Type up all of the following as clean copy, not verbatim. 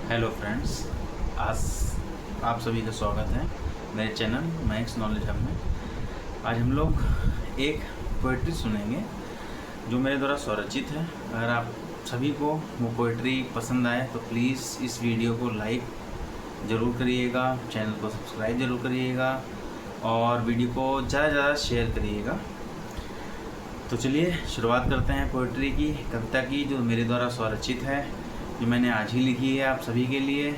Hello friends, आज आप सभी का स्वागत है मेरे चैनल मैक्स नॉलेज हब में। आज हम लोग एक पोइट्री सुनेंगे जो मेरे द्वारा स्वरचित है। अगर आप सभी को वो पोइट्री पसंद आए तो प्लीज़ इस वीडियो को लाइक ज़रूर करिएगा, चैनल को सब्सक्राइब ज़रूर करिएगा और वीडियो को ज़्यादा से ज़्यादा शेयर करिएगा। तो चलिए शुरुआत करते हैं पोइट्री की, कविता की, जो मेरे द्वारा स्वरचित है, जो मैंने आज ही लिखी है आप सभी के लिए।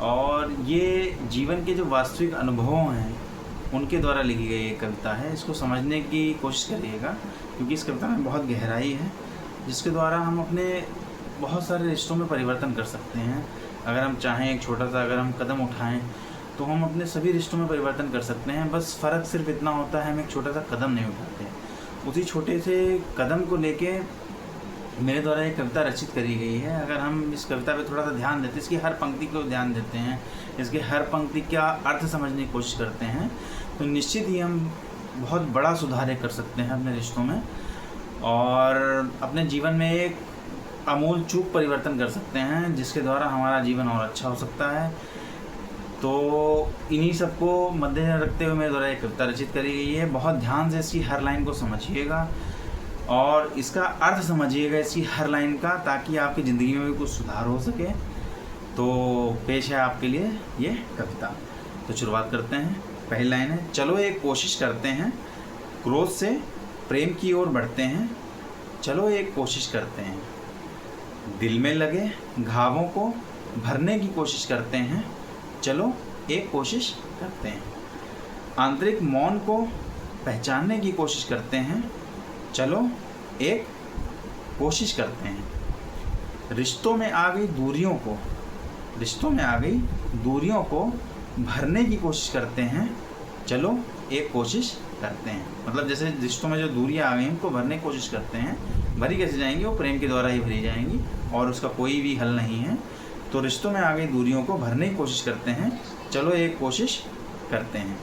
और ये जीवन के जो वास्तविक अनुभव हैं उनके द्वारा लिखी गई एक कविता है। इसको समझने की कोशिश करिएगा क्योंकि इस कविता में बहुत गहराई है जिसके द्वारा हम अपने बहुत सारे रिश्तों में परिवर्तन कर सकते हैं। अगर हम चाहें एक छोटा सा अगर हम कदम उठाएं तो हम अपने सभी रिश्तों में परिवर्तन कर सकते हैं। बस फ़र्क सिर्फ इतना होता है हम एक छोटा सा कदम नहीं उठाते। उसी छोटे से कदम को लेके मेरे द्वारा एक कविता रचित करी गई है। अगर हम इस कविता पे थोड़ा सा ध्यान देते हैं, इसकी हर पंक्ति को ध्यान देते हैं, इसके हर पंक्ति का अर्थ समझने की कोशिश करते हैं तो निश्चित ही हम बहुत बड़ा सुधार कर सकते हैं अपने रिश्तों में और अपने जीवन में एक आमूल चूक परिवर्तन कर सकते हैं जिसके द्वारा हमारा जीवन और अच्छा हो सकता है। तो इन्हीं सबको मद्देनजर रखते हुए मेरे द्वारा एक कविता रचित करी गई है। बहुत ध्यान से इसकी हर लाइन को समझिएगा और इसका अर्थ समझिएगा इसकी हर लाइन का, ताकि आपकी ज़िंदगी में भी कुछ सुधार हो सके। तो पेश है आपके लिए ये कविता। तो शुरुआत करते हैं। पहली लाइन है, चलो एक कोशिश करते हैं, क्रोध से प्रेम की ओर बढ़ते हैं। चलो एक कोशिश करते हैं, दिल में लगे घावों को भरने की कोशिश करते हैं। चलो एक कोशिश करते हैं, आंतरिक मौन को पहचानने की कोशिश करते हैं। चलो एक कोशिश करते हैं, रिश्तों में आ गई दूरियों को भरने की कोशिश करते हैं। चलो एक कोशिश करते हैं, मतलब जैसे रिश्तों में जो दूरियां आ गई उनको भरने की कोशिश करते हैं। भरी कैसे जाएंगी? वो प्रेम के द्वारा ही भरी जाएंगी और उसका कोई भी हल नहीं है। तो रिश्तों में आ गई दूरियों को भरने की कोशिश करते हैं। चलो एक कोशिश करते हैं,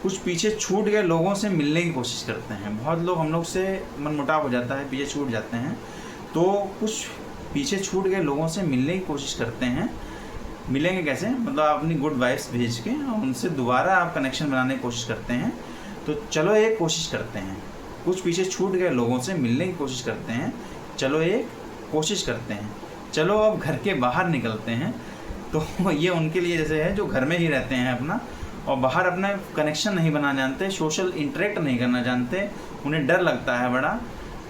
कुछ पीछे छूट गए लोगों से मिलने की कोशिश करते हैं। बहुत लोग हम लोग से मनमुटाव हो जाता है, पीछे छूट जाते हैं, तो कुछ पीछे छूट गए लोगों से मिलने की कोशिश करते हैं। मिलेंगे कैसे? मतलब आप अपनी गुड वाइब्स भेज के उनसे दोबारा आप कनेक्शन बनाने की कोशिश करते हैं। तो चलो एक कोशिश करते हैं, कुछ पीछे छूट गए लोगों से मिलने की कोशिश करते हैं। चलो एक कोशिश करते हैं, चलो अब घर के बाहर निकलते हैं। तो ये उनके लिए जैसे है जो घर में ही रहते हैं अपना और बाहर अपना कनेक्शन नहीं बनाना जानते, सोशल इंटरेक्ट नहीं करना जानते। उन्हें डर लगता है बड़ा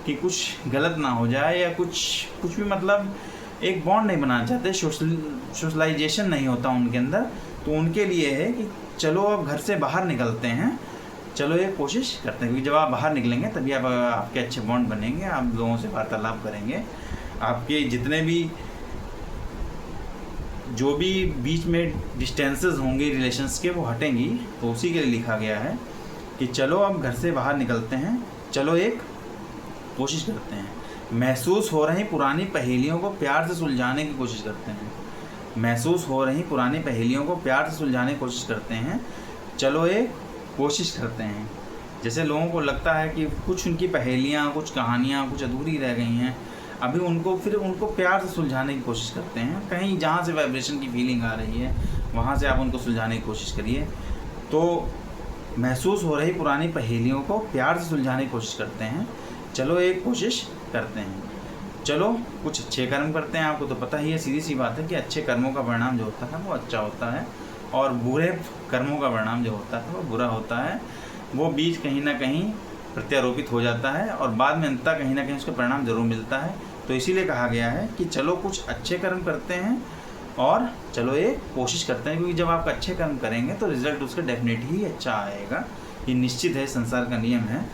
कि कुछ गलत ना हो जाए या कुछ भी, मतलब एक बॉन्ड नहीं बनाना चाहते, सोशलाइजेशन नहीं होता उनके अंदर। तो उनके लिए है कि चलो अब घर से बाहर निकलते हैं, चलो एक कोशिश करते हैं। क्योंकि जब आप बाहर निकलेंगे तभी आपके अच्छे बॉन्ड बनेंगे, आप लोगों से वार्तालाप करेंगे, आपके जितने भी जो भी बीच में डिस्टेंसेस होंगे रिलेशंस के वो हटेंगी। तो उसी के लिए लिखा गया है कि चलो अब घर से बाहर निकलते हैं, चलो एक कोशिश करते हैं। महसूस हो रही पुरानी पहेलियों को प्यार से सुलझाने की कोशिश करते हैं। महसूस हो रही पुरानी पहेलियों को प्यार से सुलझाने की कोशिश करते हैं। चलो एक कोशिश करते हैं। जैसे लोगों को लगता है कि कुछ उनकी पहेलियाँ, कुछ कहानियाँ कुछ अधूरी रह गई हैं, अभी उनको प्यार से सुलझाने की कोशिश करते हैं। कहीं जहाँ से वाइब्रेशन की फीलिंग आ रही है वहाँ से आप उनको सुलझाने की कोशिश करिए। तो महसूस हो रही पुरानी पहेलियों को प्यार से सुलझाने की कोशिश करते हैं। चलो एक कोशिश करते हैं, चलो कुछ अच्छे कर्म करते हैं। आपको तो पता ही है, सीधी सी बात है कि अच्छे कर्मों का परिणाम जो होता है वो अच्छा होता है और बुरे कर्मों का परिणाम जो होता है वो बुरा होता है। वो बीज कहीं ना कहीं प्रत्यारोपित हो जाता है और बाद में अंततः कहीं ना कहीं उसका परिणाम जरूर मिलता है। तो इसीलिए कहा गया है कि चलो कुछ अच्छे कर्म करते हैं और चलो एक कोशिश करते हैं। क्योंकि जब आप अच्छे कर्म करेंगे तो रिजल्ट उसका डेफिनेटली ही अच्छा आएगा, ये निश्चित है, संसार का नियम है।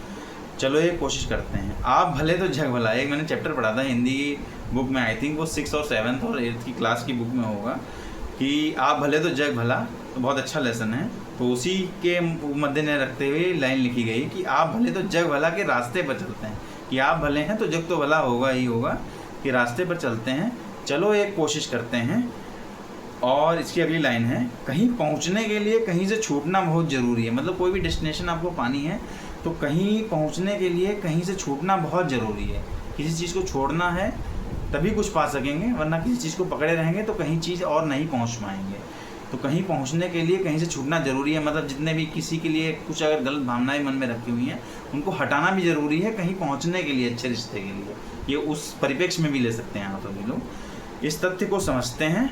चलो एक कोशिश करते हैं, आप भले तो जग भला। एक मैंने चैप्टर पढ़ा था हिंदी बुक में, आई थिंक वो 6th और 7th और 8th की क्लास की बुक में होगा, कि आप भले तो जग भला। तो बहुत अच्छा लेसन है। तो उसी के मद्देनजर रखते हुए लाइन लिखी गई कि आप भले तो जग भला के रास्ते पर चलते हैं, कि आप भले हैं तो जग तो भला होगा ही होगा, कि रास्ते पर चलते हैं। चलो एक कोशिश करते हैं। और इसकी अगली लाइन है, कहीं पहुंचने के लिए कहीं से छूटना बहुत ज़रूरी है। मतलब कोई भी डेस्टिनेशन आपको पानी है तो कहीं पहुंचने के लिए कहीं से छूटना बहुत ज़रूरी है। किसी चीज़ को छोड़ना है तभी कुछ पा सकेंगे, वरना किसी चीज़ को पकड़े रहेंगे तो कहीं चीज़ और नहीं पहुंच पाएंगे। तो कहीं पहुंचने के लिए कहीं से छूटना ज़रूरी है। मतलब जितने भी किसी के लिए कुछ अगर गलत भावनाएं मन में रखी हुई हैं उनको हटाना भी ज़रूरी है कहीं पहुंचने के लिए, अच्छे रिश्ते के लिए। ये उस परिप्रेक्ष्य में भी ले सकते हैं आप सभी लोग। इस तथ्य को समझते हैं,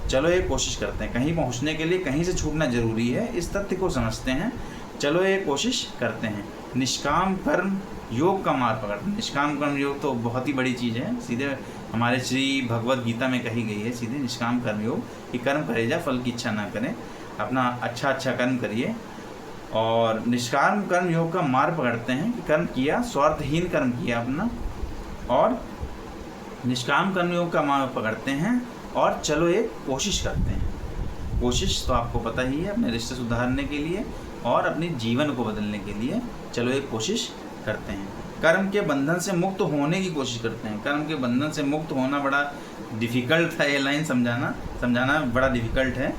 चलो एक कोशिश करते हैं। कहीं पहुंचने के लिए कहीं से छूटना ज़रूरी है, इस तथ्य को समझते हैं, चलो एक कोशिश करते हैं। निष्काम कर्म योग का मार्ग पकड़ते हैं। निष्काम कर्म योग तो बहुत ही बड़ी चीज़ है, सीधे हमारे श्री भगवत गीता में कही गई है सीधे निष्काम कर्म योग कि कर्म करे जा, फल की इच्छा ना करें, अपना अच्छा कर्म करिए। और निष्काम कर्म योग का मार्ग पकड़ते हैं कि कर्म किया, स्वार्थहीन कर्म किया अपना, और निष्काम कर्म योग का मार्ग पकड़ते हैं और चलो एक कोशिश करते हैं। कोशिश तो आपको पता ही है, अपने रिश्ते सुधारने के लिए और अपने जीवन को बदलने के लिए चलो एक कोशिश करते हैं। कर्म के बंधन से मुक्त होने की कोशिश करते हैं। कर्म के बंधन से मुक्त होना बड़ा डिफ़िकल्ट था, ये लाइन समझाना बड़ा डिफ़िकल्ट है।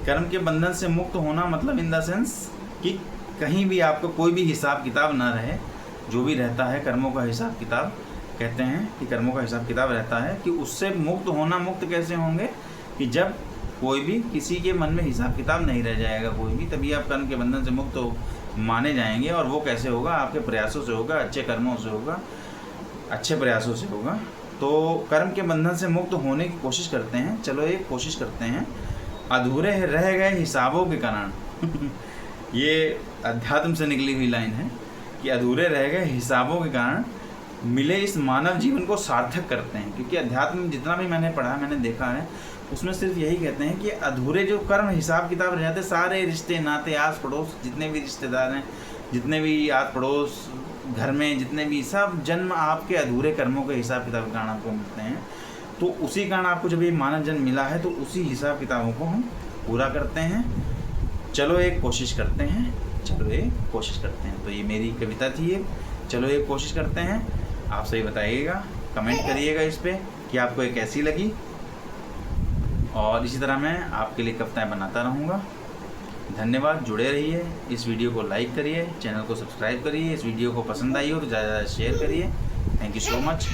कर्म के बंधन से मुक्त होना मतलब इन द सेंस कि कहीं भी आपको कोई भी हिसाब किताब ना रहे, जो भी रहता है कर्मों का हिसाब किताब, कहते हैं कि कर्मों का हिसाब किताब रहता है, कि उससे मुक्त होना। मुक्त कैसे होंगे कि जब कोई भी किसी के मन में हिसाब किताब नहीं रह जाएगा कोई भी, तभी आप कर्म के बंधन से मुक्त माने जाएंगे। और वो कैसे होगा? आपके प्रयासों से होगा, अच्छे कर्मों से होगा, अच्छे प्रयासों से होगा। तो कर्म के बंधन से मुक्त होने की कोशिश करते हैं, चलो एक कोशिश करते हैं। अधूरे रह गए हिसाबों के कारण ये अध्यात्म से निकली हुई लाइन है कि अधूरे रह गए हिसाबों के कारण मिले इस मानव जीवन को सार्थक करते हैं। क्योंकि अध्यात्म में जितना भी मैंने पढ़ा, मैंने देखा है, उसमें सिर्फ यही कहते हैं कि अधूरे जो कर्म हिसाब किताब रह जाते, सारे रिश्ते नाते, आस पड़ोस जितने भी रिश्तेदार हैं, जितने भी आस पड़ोस घर में जितने भी, सब जन्म आपके अधूरे कर्मों के हिसाब किताब के कारण आपको मिलते हैं। तो उसी कारण आपको जब ये मानव जन्म मिला है तो उसी हिसाब किताबों को हम पूरा करते हैं। चलो एक कोशिश करते हैं, चलो एक कोशिश करते हैं। तो ये मेरी कविता थी एक, चलो एक कोशिश करते हैं। आप सही बताइएगा, कमेंट करिएगा इस पर कि आपको ये कैसी लगी, और इसी तरह मैं आपके लिए कविताएं बनाता रहूँगा। धन्यवाद, जुड़े रहिए, इस वीडियो को लाइक करिए, चैनल को सब्सक्राइब करिए, इस वीडियो को पसंद आई हो तो ज़्यादा से ज़्यादा शेयर करिए। Thank you so much.